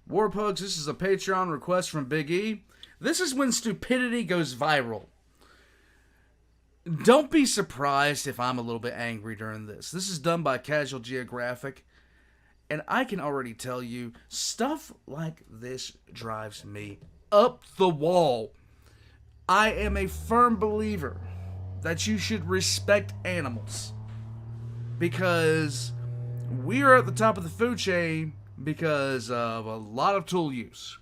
Warpugs, this is a Patreon request from Big E. This is when stupidity goes viral. Don't be surprised if I'm a little bit angry during this. This is done by Casual Geographic. And I can already tell you, stuff like this drives me up the wall. I am a firm believer that you should respect animals. Because we are at the top of the food chain because of a lot of tool use.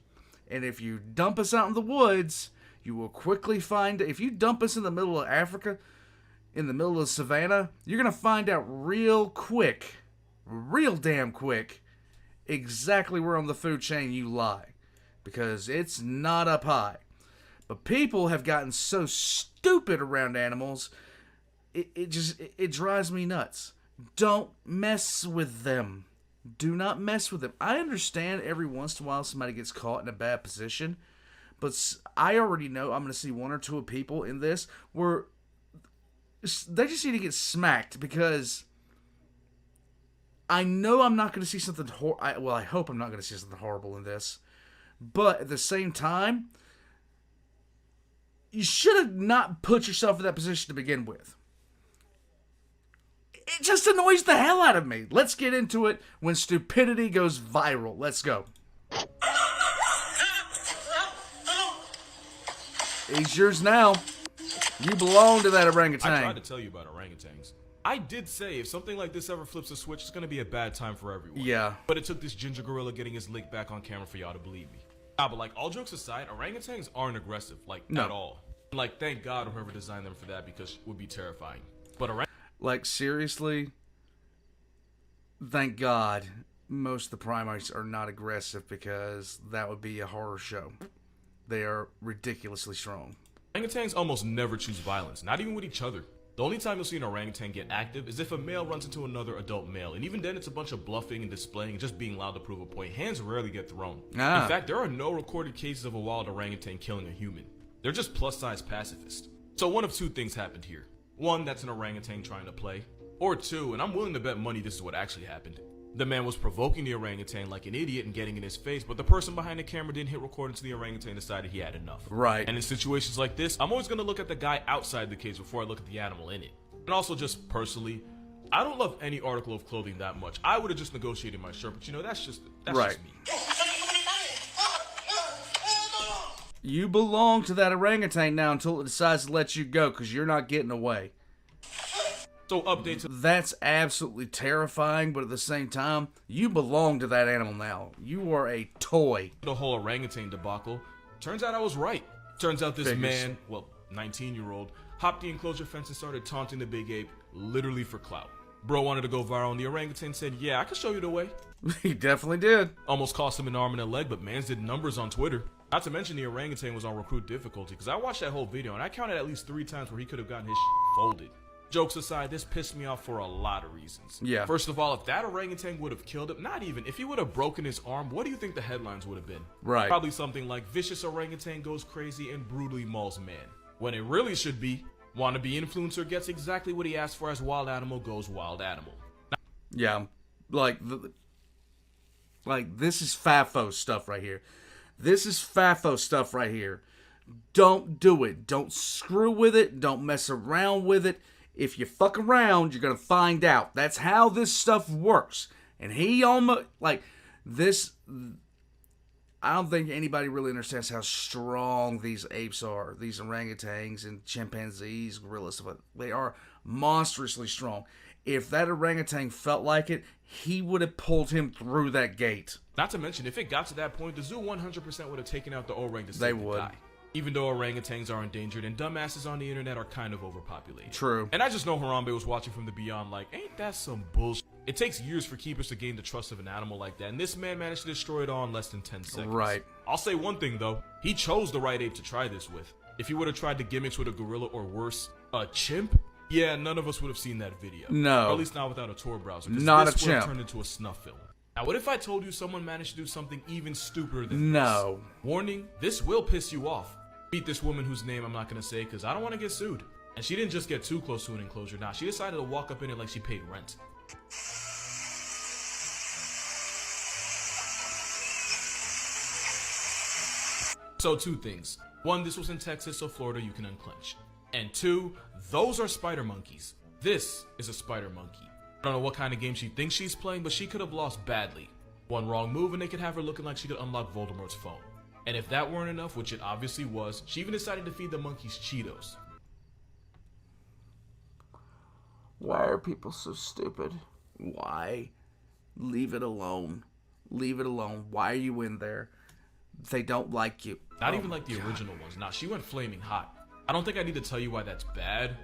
And if you dump us out in the woods, you will quickly find, if you dump us in the middle of Africa, in the middle of the savannah, you're going to find out real quick, real damn quick, exactly where on the food chain you lie. Because it's not up high. But people have gotten so stupid around animals, it drives me nuts. Don't mess with them. Do not mess with them. I understand every once in a while somebody gets caught in a bad position, but I already know I'm going to see one or two people in this where they just need to get smacked, because I know I'm not going to see something I hope I'm not going to see something horrible in this, but at the same time, you should have not put yourself in that position to begin with. It just annoys the hell out of me. Let's get into it when stupidity goes viral. Let's go. It's yours now. You belong to that orangutan. I tried to tell you about orangutans. I did say if something like this ever flips a switch, it's going to be a bad time for everyone. Yeah. But it took this ginger gorilla getting his lick back on camera for y'all to believe me. But like, all jokes aside, orangutans aren't aggressive, at all. Like, thank God whoever designed them for that, because it would be terrifying. But like, seriously, thank God most of the primates are not aggressive, because that would be a horror show. They are ridiculously strong. Orangutans almost never choose violence, not even with each other. The only time you'll see an orangutan get active is if a male runs into another adult male, and even then it's a bunch of bluffing and displaying and just being loud to prove a point. Hands rarely get thrown. In fact, there are no recorded cases of a wild orangutan killing a human. They're just plus-size pacifists. So one of two things happened here. One, that's an orangutan trying to play. Or two, and I'm willing to bet money this is what actually happened. The man was provoking the orangutan like an idiot and getting in his face, but the person behind the camera didn't hit record until the orangutan decided he had enough. Right. And in situations like this, I'm always going to look at the guy outside the cage before I look at the animal in it. And also, just personally, I don't love any article of clothing that much. I would have just negotiated my shirt, but that's just me. You belong to that orangutan now until it decides to let you go, because you're not getting away. So update to that's absolutely terrifying, but at the same time, you belong to that animal now. You are a toy. The whole orangutan debacle. Turns out I was right. Turns out this man, 19-year-old, hopped the enclosure fence and started taunting the big ape, literally for clout. Bro wanted to go viral, and the orangutan said, yeah, I can show you the way. He definitely did. Almost cost him an arm and a leg, but mans did numbers on Twitter. Not to mention the orangutan was on recruit difficulty, because I watched that whole video and I counted at least 3 times where he could have gotten his folded. Jokes aside, this pissed me off for a lot of reasons. Yeah. First of all, if that orangutan would have killed him, not even, if he would have broken his arm, what do you think the headlines would have been? Right. Probably something like, vicious orangutan goes crazy and brutally mauls man. When it really should be, wannabe influencer gets exactly what he asked for as wild animal goes wild animal. Yeah. Like this is FAFO stuff right here. This is FAFO stuff right here. Don't do it. Don't screw with it. Don't mess around with it. If you fuck around, you're going to find out. That's how this stuff works. And he almost, this, I don't think anybody really understands how strong these apes are. These orangutans and chimpanzees, gorillas, they are monstrously strong. If that orangutan felt like it, he would have pulled him through that gate. Not to mention, if it got to that point, the zoo 100% would have taken out the orang to save the guy. Even though orangutans are endangered and dumbasses on the internet are kind of overpopulated. True. And I just know Harambe was watching from the beyond like, ain't that some bullshit? It takes years for keepers to gain the trust of an animal like that, and this man managed to destroy it all in less than 10 seconds. Right. I'll say one thing though, he chose the right ape to try this with. If he would have tried the gimmicks with a gorilla or worse, a chimp, yeah, none of us would have seen that video. No. Or at least not without a Tor browser. Not this a chimp. Turned into a snuff film. Now, what if I told you someone managed to do something even stupider than No. this? Warning, this will piss you off. Meet this woman whose name I'm not going to say because I don't want to get sued. And she didn't just get too close to an enclosure. Nah, she decided to walk up in it like she paid rent. So 2 things. 1, this was in Texas, so Florida you can unclench. And 2, those are spider monkeys. This is a spider monkey. I don't know what kind of game she thinks she's playing, but she could have lost badly. One wrong move and they could have her looking like she could unlock Voldemort's phone. And if that weren't enough, which it obviously was, she even decided to feed the monkeys Cheetos. Why are people so stupid? Why? Leave it alone. Leave it alone. Why are you in there? They don't like you. Not even like the original ones. Nah, she went flaming hot. I don't think I need to tell you why that's bad.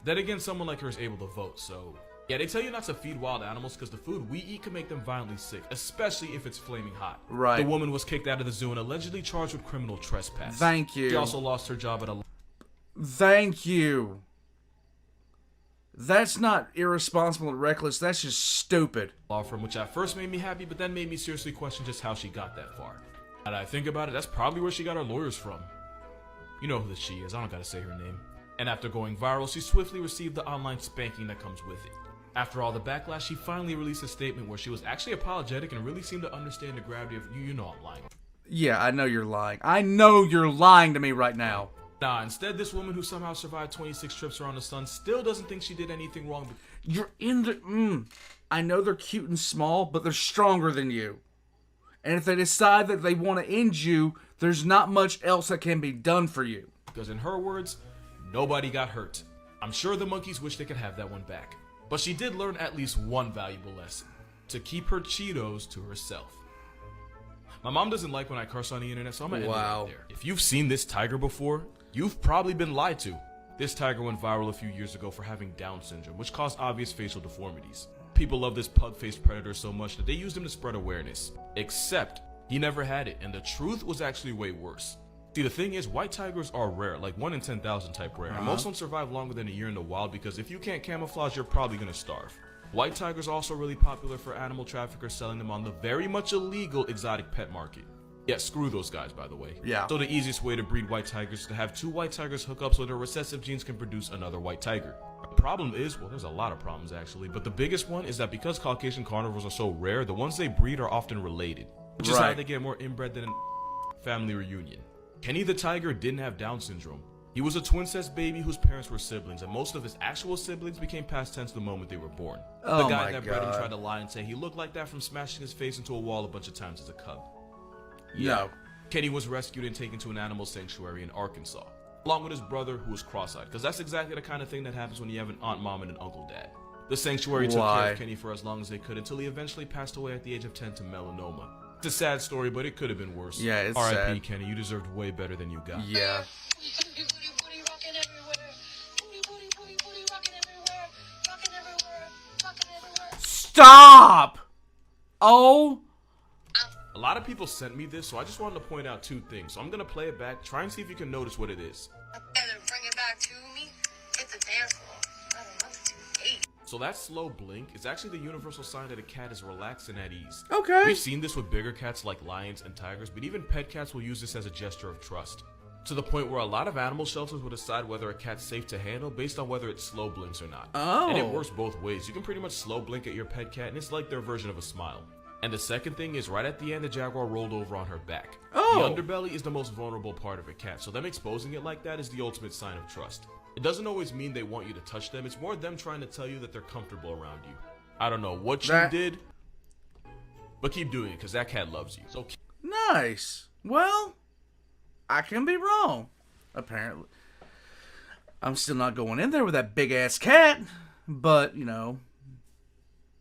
Then again, someone like her is able to vote, so... Yeah, they tell you not to feed wild animals because the food we eat can make them violently sick, especially if it's flaming hot. Right. The woman was kicked out of the zoo and allegedly charged with criminal trespass. Thank you. She also lost her job at a... Thank you. That's not irresponsible and reckless. That's just stupid. law firm, which at first made me happy, but then made me seriously question just how she got that far. Now that I think about it, that's probably where she got her lawyers from. You know who she is, I don't gotta say her name. And after going viral, she swiftly received the online spanking that comes with it. After all the backlash, she finally released a statement where she was actually apologetic and really seemed to understand the gravity of, you know I'm lying. Yeah, I know you're lying. I know you're lying to me right now. Nah, instead this woman who somehow survived 26 trips around the sun still doesn't think she did anything wrong. You're in the... I know they're cute and small, but they're stronger than you. And if they decide that they want to end you, there's not much else that can be done for you. Because in her words, nobody got hurt. I'm sure the monkeys wish they could have that one back. But she did learn at least one valuable lesson. To keep her Cheetos to herself. My mom doesn't like when I curse on the internet, so I'm gonna end it right there. If you've seen this tiger before, you've probably been lied to. This tiger went viral a few years ago for having Down syndrome, which caused obvious facial deformities. People love this pug-faced predator so much that they used him to spread awareness. Except, he never had it, and the truth was actually way worse. See, the thing is, white tigers are rare, like 1 in 10,000 type rare, and most don't survive longer than a year in the wild because if you can't camouflage, you're probably gonna starve. White tigers are also really popular for animal traffickers selling them on the very much illegal exotic pet market. Yeah, screw those guys, by the way. Yeah. So the easiest way to breed white tigers is to have 2 white tigers hook up so their recessive genes can produce another white tiger. The problem is, well, there's a lot of problems actually, but the biggest one is that because Caucasian carnivores are so rare, the ones they breed are often related, which is how they get more inbred than a family reunion. Kenny the tiger didn't have Down syndrome. He was a twin-sex baby whose parents were siblings, and most of his actual siblings became past tense the moment they were born. The guy that bred him tried to lie and say he looked like that from smashing his face into a wall a bunch of times as a cub. Yeah. No. Kenny was rescued and taken to an animal sanctuary in Arkansas, along with his brother who was cross-eyed, because that's exactly the kind of thing that happens when you have an aunt, mom, and an uncle, dad. The sanctuary took care of Kenny for as long as they could until he eventually passed away at the age of 10 to melanoma. It's a sad story, but it could have been worse. Yeah, it's R.I.P. sad. Kenny, you deserved way better than you got. Yeah. Stop! Oh! A lot of people sent me this, so I just wanted to point out 2 things. So I'm gonna play it back, try and see if you can notice what it is. Bring it back to me. It's a dance floor. I don't want to hate. So that slow blink is actually the universal sign that a cat is relaxed and at ease. Okay. We've seen this with bigger cats like lions and tigers, but even pet cats will use this as a gesture of trust. To the point where a lot of animal shelters will decide whether a cat's safe to handle based on whether it slow blinks or not. Oh. And it works both ways. You can pretty much slow blink at your pet cat, and it's like their version of a smile. And the second thing is, right at the end, the jaguar rolled over on her back. Oh. The underbelly is the most vulnerable part of a cat, so them exposing it like that is the ultimate sign of trust. It doesn't always mean they want you to touch them, it's more them trying to tell you that they're comfortable around you. I don't know what you did, but keep doing it, because that cat loves you. So Nice. Well, I can be wrong. Apparently. I'm still not going in there with that big-ass cat, but, you know,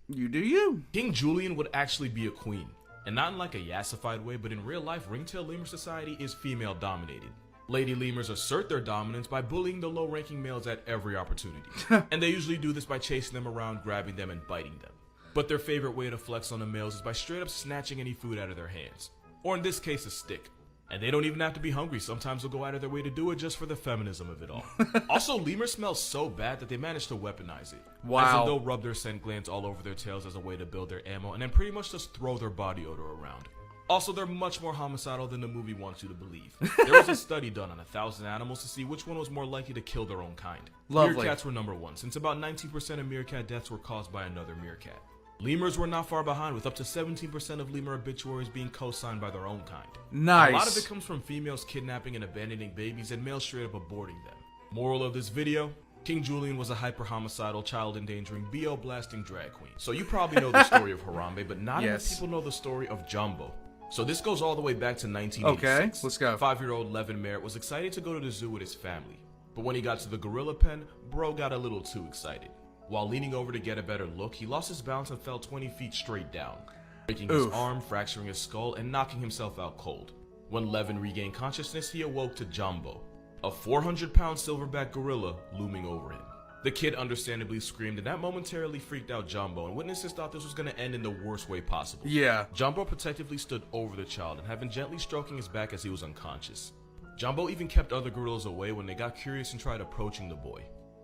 you do you. King Julian would actually be a queen. And not in like a yassified way, but in real life, ringtail lemur society is female dominated. Lady lemurs assert their dominance by bullying the low-ranking males at every opportunity. And they usually do this by chasing them around, grabbing them, and biting them. But their favorite way to flex on the males is by straight up snatching any food out of their hands. Or in this case, a stick. And they don't even have to be hungry. Sometimes they'll go out of their way to do it just for the feminism of it all. Also, lemurs smell so bad that they managed to weaponize it. Wow. As in they'll rub their scent glands all over their tails as a way to build their ammo, and then pretty much just throw their body odor around. Also, they're much more homicidal than the movie wants you to believe. There was a study done on 1,000 animals to see which one was more likely to kill their own kind. Lovely. Meerkats were number 1, since about 19% of meerkat deaths were caused by another meerkat. Lemurs were not far behind, with up to 17% of lemur obituaries being co-signed by their own kind. Nice. A lot of it comes from females kidnapping and abandoning babies and males straight up aborting them. Moral of this video: King Julian was a hyper-homicidal, child-endangering, BO-blasting drag queen. So you probably know the story of Harambe, but not enough people know the story of Jumbo. So this goes all the way back to 1986. Okay, let's go. 5-year-old Levin Merritt was excited to go to the zoo with his family. But when he got to the gorilla pen, bro got a little too excited. While leaning over to get a better look, he lost his balance and fell 20 feet straight down, breaking his arm, fracturing his skull, and knocking himself out cold. When Levin regained consciousness, he awoke to Jumbo, a 400-pound silverback gorilla looming over him. The kid understandably screamed, and that momentarily freaked out Jumbo, and witnesses thought this was going to end in the worst way possible. Yeah. Jumbo protectively stood over the child and had been gently stroking his back as he was unconscious. Jumbo even kept other gorillas away when they got curious and tried approaching the boy.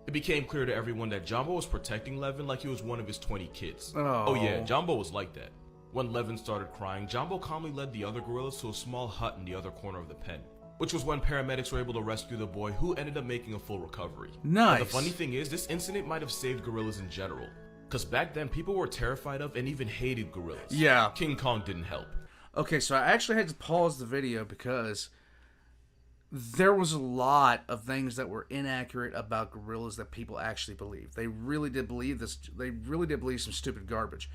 It became clear to everyone that Jumbo was protecting Levin like he was one of his 20 kids. Oh yeah, Jumbo was like that. When Levin started crying, Jumbo calmly led the other gorillas to a small hut in the other corner of the pen, which was when paramedics were able to rescue the boy, who ended up making a full recovery. Nice. But the funny thing is, this incident might have saved gorillas in general, because back then people were terrified of and even hated gorillas. Yeah. King Kong didn't help. Okay, so I actually had to pause the video because there was a lot of things that were inaccurate about gorillas that people actually believed. They really did believe this. They really did believe some stupid garbage.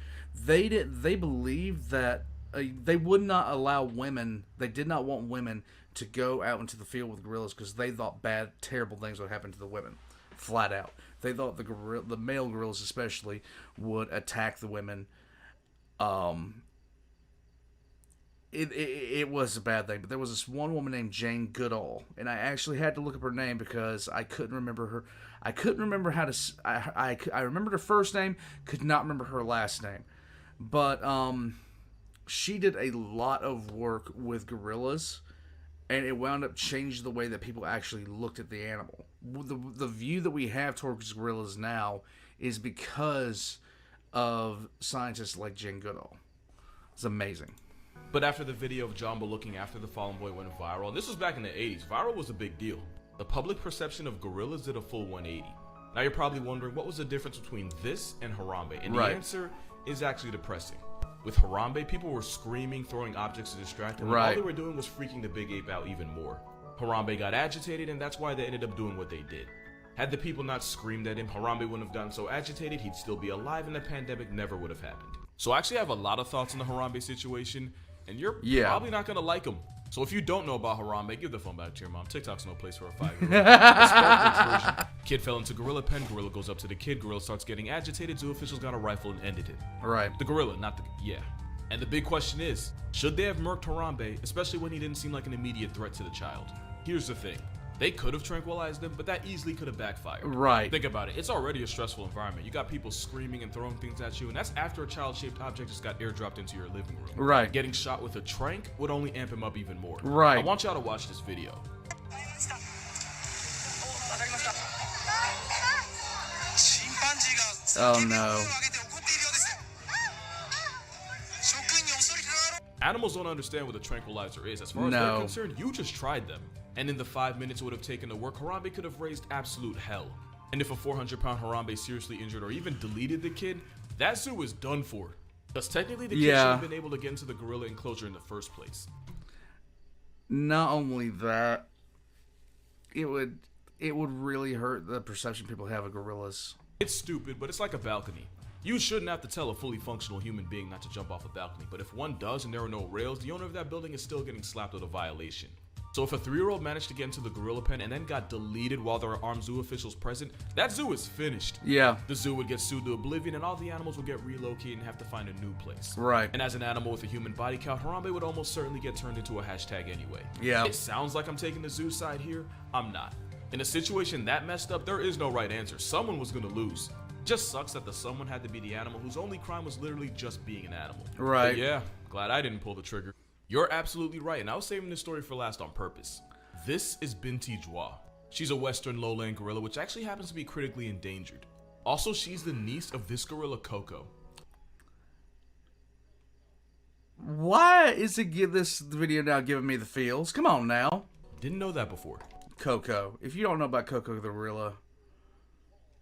They believed that they would not allow women. They did not want women to go out into the field with gorillas because they thought bad, terrible things would happen to the women. Flat out, they thought the male gorillas especially would attack the women. It was a bad thing, but there was this one woman named Jane Goodall, and I actually had to look up her name because I couldn't remember her. I couldn't remember how to. I remembered her first name, could not remember her last name, but she did a lot of work with gorillas, and it wound up changing the way that people actually looked at the animal. The view that we have towards gorillas now is because of scientists like Jane Goodall. It's amazing. But after the video of Jumbo looking after the fallen boy went viral, and this was back in the 80s, viral was a big deal. The public perception of gorillas did a full 180. Now you're probably wondering, what was the difference between this and Harambe? And the answer is actually depressing. With Harambe, people were screaming, throwing objects to distract him, and all they were doing was freaking the big ape out even more. Harambe got agitated, and that's why they ended up doing what they did. Had the people not screamed at him, Harambe wouldn't have gotten so agitated, he'd still be alive, and the pandemic never would have happened. So I actually have a lot of thoughts on the Harambe situation, and you're probably not going to like them. So if you don't know about Harambe, give the phone back to your mom. TikTok's no place for a 5-year-old. Kid fell into gorilla pen, gorilla goes up to the kid, gorilla starts getting agitated, zoo officials got a rifle and ended it. Right. The gorilla, not the... Yeah. And the big question is, should they have murked Harambe, especially when he didn't seem like an immediate threat to the child? Here's the thing. They could have tranquilized him, but that easily could have backfired. Right. Think about it. It's already a stressful environment. You got people screaming and throwing things at you, and that's after a child-shaped object just got airdropped into your living room. Right. Getting shot with a trank would only amp him up even more. Right. I want y'all to watch this video. Oh no. Animals don't understand what a tranquilizer is. As far as they're concerned, you just tried them. And in the 5 minutes it would have taken to work, Harambe could have raised absolute hell. And if a 400-pound Harambe seriously injured or even deleted the kid, that zoo is done for. Because technically the kid should have been able to get into the gorilla enclosure in the first place. Not only that, it would really hurt the perception people have of gorillas. It's stupid, but it's like a balcony. You shouldn't have to tell a fully functional human being not to jump off a balcony, but if one does and there are no rails, the owner of that building is still getting slapped with a violation. So if a 3-year-old managed to get into the gorilla pen and then got deleted while there are armed zoo officials present, that zoo is finished. Yeah. The zoo would get sued to oblivion and all the animals would get relocated and have to find a new place. Right. And as an animal with a human body count, Harambe would almost certainly get turned into a hashtag anyway. Yeah. It sounds like I'm taking the zoo side here. I'm not. In a situation that messed up, there is no right answer. Someone was gonna lose. Just sucks that the someone had to be the animal whose only crime was literally just being an animal. Right. But yeah, glad I didn't pull the trigger. You're absolutely right, and I was saving this story for last on purpose. This is Binti Jwa. She's a western lowland gorilla, which actually happens to be critically endangered. Also, she's the niece of this gorilla, Coco. Why is it this video now giving me the feels? Come on now. Didn't know that before. Coco. If you don't know about Coco the gorilla,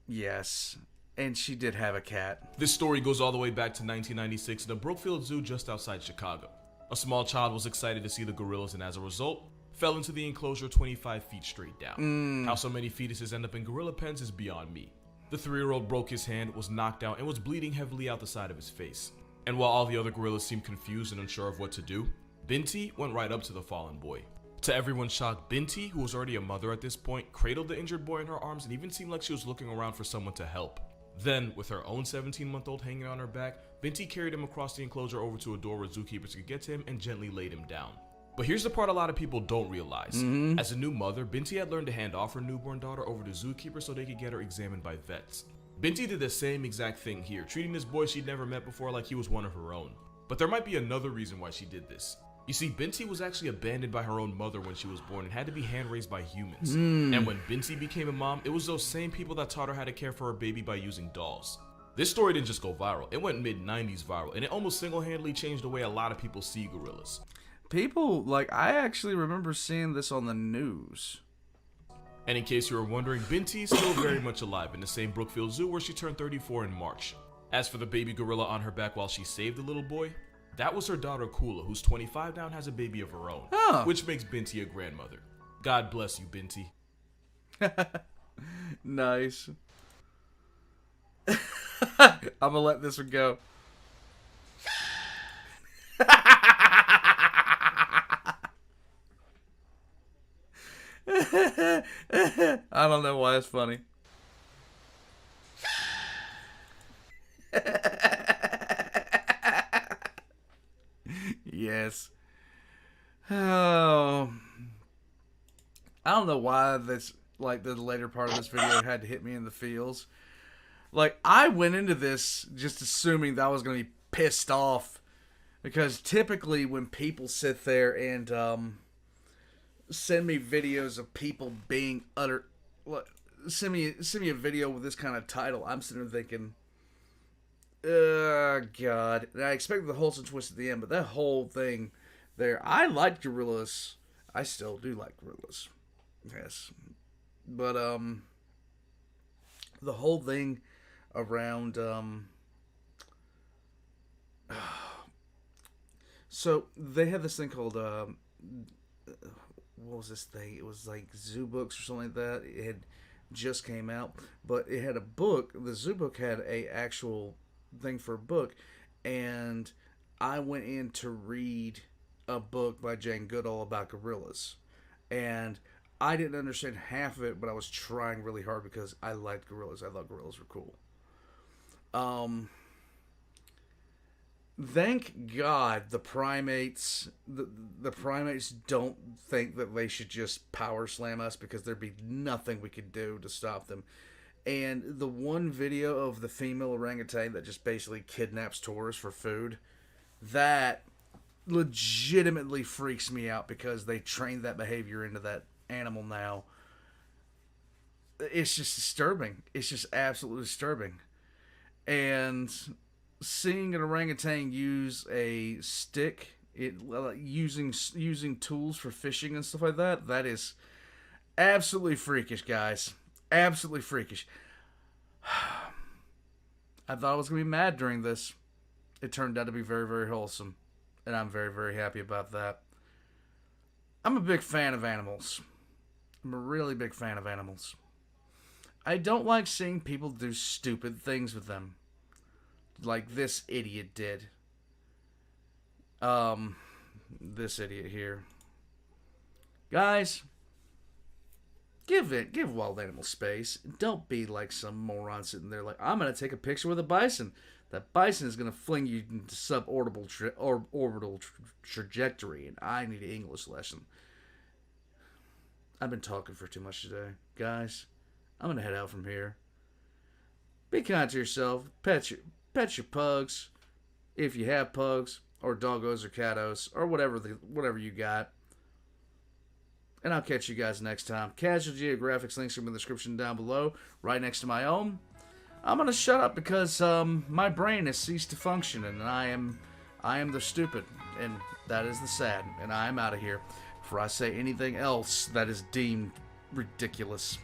yes. And she did have a cat. This story goes all the way back to 1996 in the Brookfield Zoo just outside Chicago. A small child was excited to see the gorillas and as a result, fell into the enclosure 25 feet straight down. How so many fetuses end up in gorilla pens is beyond me. The 3-year-old broke his hand, was knocked out, and was bleeding heavily out the side of his face. And while all the other gorillas seemed confused and unsure of what to do, Binti went right up to the fallen boy. To everyone's shock, Binti, who was already a mother at this point, cradled the injured boy in her arms and even seemed like she was looking around for someone to help. Then, with her own 17-month-old hanging on her back, Binti carried him across the enclosure over to a door where zookeepers could get to him and gently laid him down. But here's the part a lot of people don't realize. As a new mother, Binti had learned to hand off her newborn daughter over to zookeepers so they could get her examined by vets. Binti did the same exact thing here, treating this boy she'd never met before like he was one of her own. But there might be another reason why she did this. You see, Binti was actually abandoned by her own mother when she was born and had to be hand-raised by humans. And when Binti became a mom, it was those same people that taught her how to care for her baby by using dolls. This story didn't just go viral, it went mid-90s viral, and it almost single-handedly changed the way a lot of people see gorillas. People, like, I actually remember seeing this on the news. And in case you were wondering, Binti is still very much alive in the same Brookfield Zoo where she turned 34 in March. As for the baby gorilla on her back while she saved the little boy, that was her daughter Kula, who's 25 now and has a baby of her own, which makes Binti a grandmother. God bless you, Binti. Nice. I'm gonna let this one go. I don't know why it's funny. Yes. Oh. I don't know why this, like, the later part of this video had to hit me in the feels. Like, I went into this just assuming that I was going to be pissed off. Because typically when people sit there and send me videos of people being send me a video with this kind of title, I'm sitting there thinking, God. And I expected the wholesome twist at the end, but that whole thing there, I like gorillas. I still do like gorillas. Yes. But, the whole thing around, so they had this thing called, what was this thing? It was like Zoo Books or something like that. It had just came out, but it had a book. The Zoo Book had a actual thing for a book, and I went in to read a book by Jane Goodall about gorillas, and I didn't understand half of it, but I was trying really hard because I liked gorillas. I thought gorillas were cool. Thank God the primates don't think that they should just power slam us, because there'd be nothing we could do to stop them. And the one video of the female orangutan that just basically kidnaps tourists for food, that legitimately freaks me out, because they trained that behavior into that animal now. It's just disturbing. It's just absolutely disturbing. And seeing an orangutan use a stick, using tools for fishing and stuff like that, that is absolutely freakish, guys. Absolutely freakish. I thought I was going to be mad during this. It turned out to be very, very wholesome. And I'm very, very happy about that. I'm a big fan of animals. I'm a really big fan of animals. I don't like seeing people do stupid things with them. Like this idiot did. This idiot here. Guys, give wild animals space. Don't be like some moron sitting there like, I'm going to take a picture with a bison. That bison is going to fling you into suborbital trajectory, and I need an English lesson. I've been talking for too much today. Guys, I'm going to head out from here. Be kind to yourself. Pet your pugs, if you have pugs, or doggos or cattos, or whatever you got. And I'll catch you guys next time. Casual Geographic's links are in the description down below, right next to my own. I'm gonna shut up because my brain has ceased to function, and I am the stupid, and that is the sad, and I am out of here before I say anything else that is deemed ridiculous.